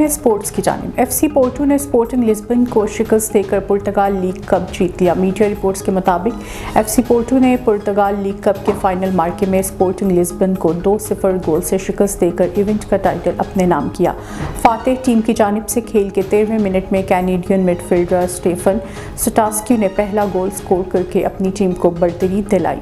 ہیں اسپورٹس کی جانب۔ ایف سی پورٹو نے اسپورٹنگ لزبن کو شکست دے کر پرتگال لیگ کپ جیت لیا۔ میڈیا رپورٹس کے مطابق ایف سی پورٹو نے پرتگال لیگ کپ کے فائنل مارکے میں اسپورٹنگ لزبن کو 2-0 گول سے شکست دے کر ایونٹ کا ٹائٹل اپنے نام کیا۔ فاتح ٹیم کی جانب سے کھیل کے 13ویں منٹ میں کینیڈین مڈ فیلڈر اسٹیفن سٹاسکیو نے پہلا گول سکور کر کے اپنی ٹیم کو برتری دلائی۔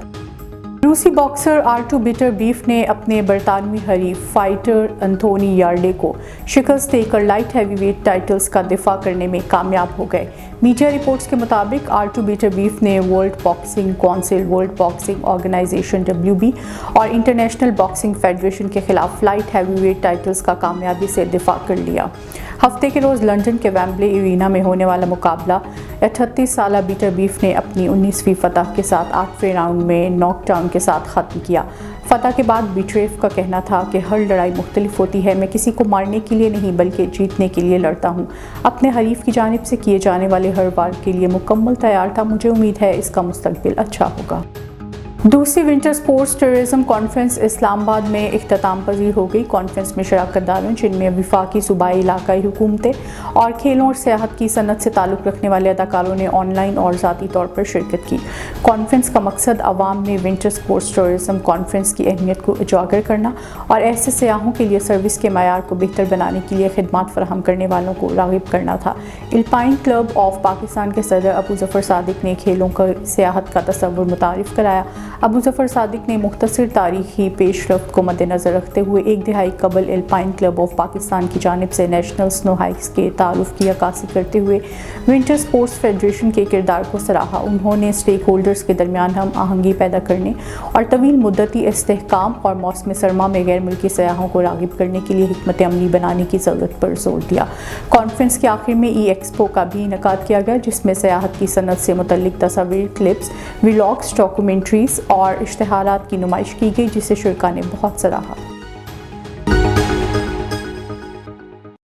روسی باکسر آرٹو بیٹر بیف نے اپنے برطانوی حریف فائٹر انتھونی یارڈے کو شکست دے کر لائٹ ہیوی ویٹ ٹائٹلز کا دفاع کرنے میں کامیاب ہو گئے۔ میڈیا رپورٹس کے مطابق آرٹو بیٹر بیف نے World Boxing Council, World Boxing Organization WB اور انٹرنیشنل باکسنگ فیڈریشن کے خلاف لائٹ ہیوی ویٹ ٹائٹلز کا کامیابی سے دفاع کر لیا۔ ہفتے کے روز لندن کے ویمبلے ایرینا میں ہونے والا مقابلہ 38 سالہ بیٹر بیف نے اپنی 19ویں فتح کے ساتھ 8ویں راؤنڈ میں ناک ڈاؤن کے ساتھ ختم کیا۔ فتح کے بعد بیٹریف کا کہنا تھا کہ ہر لڑائی مختلف ہوتی ہے، میں کسی کو مارنے کے لیے نہیں بلکہ جیتنے کے لیے لڑتا ہوں۔ اپنے حریف کی جانب سے کیے جانے والے ہر وار کے لیے مکمل تیار تھا، مجھے امید ہے اس کا مستقبل اچھا ہوگا۔ دوسری ونٹر سپورٹس ٹورزم کانفرنس اسلام آباد میں اختتام پذیر ہو گئی۔ کانفرنس میں شراکت داروں جن میں وفاقی صوبائی علاقائی حکومتیں اور کھیلوں اور سیاحت کی صنعت سے تعلق رکھنے والے اداروں نے آن لائن اور ذاتی طور پر شرکت کی۔ کانفرنس کا مقصد عوام میں ونٹر سپورٹس ٹورزم کانفرنس کی اہمیت کو اجاگر کرنا اور ایسے سیاحوں کے لیے سروس کے معیار کو بہتر بنانے کے لیے خدمات فراہم کرنے والوں کو راغب کرنا تھا۔ الپائن کلب آف پاکستان کے صدر ابو ظفر صادق نے کھیلوں کا سیاحت کا تصور متعارف کرایا۔ ابو ظفر صادق نے مختصر تاریخی پیش رفت کو مد نظر رکھتے ہوئے 1 دہائی قبل الپائن کلب آف پاکستان کی جانب سے نیشنل سنو ہائیکس کے تعارف کی عکاسی کرتے ہوئے ونٹر سپورٹس فیڈریشن کے کردار کو سراہا۔ انہوں نے اسٹیک ہولڈرز کے درمیان ہم آہنگی پیدا کرنے اور طویل مدتی استحکام اور موسم سرما میں غیر ملکی سیاحوں کو راغب کرنے کے لیے حکمت عملی بنانے کی ضرورت پر زور دیا۔ کانفرنس کے آخر میں ایکسپو کا بھی انعقاد کیا گیا، جس میں سیاحت کی صنعت سے متعلق تصاویر، کلپس، ولاگز، ڈاکومنٹریز اور اشتہارات کی نمائش کی گئی، جسے شرکاء نے بہت سراہا۔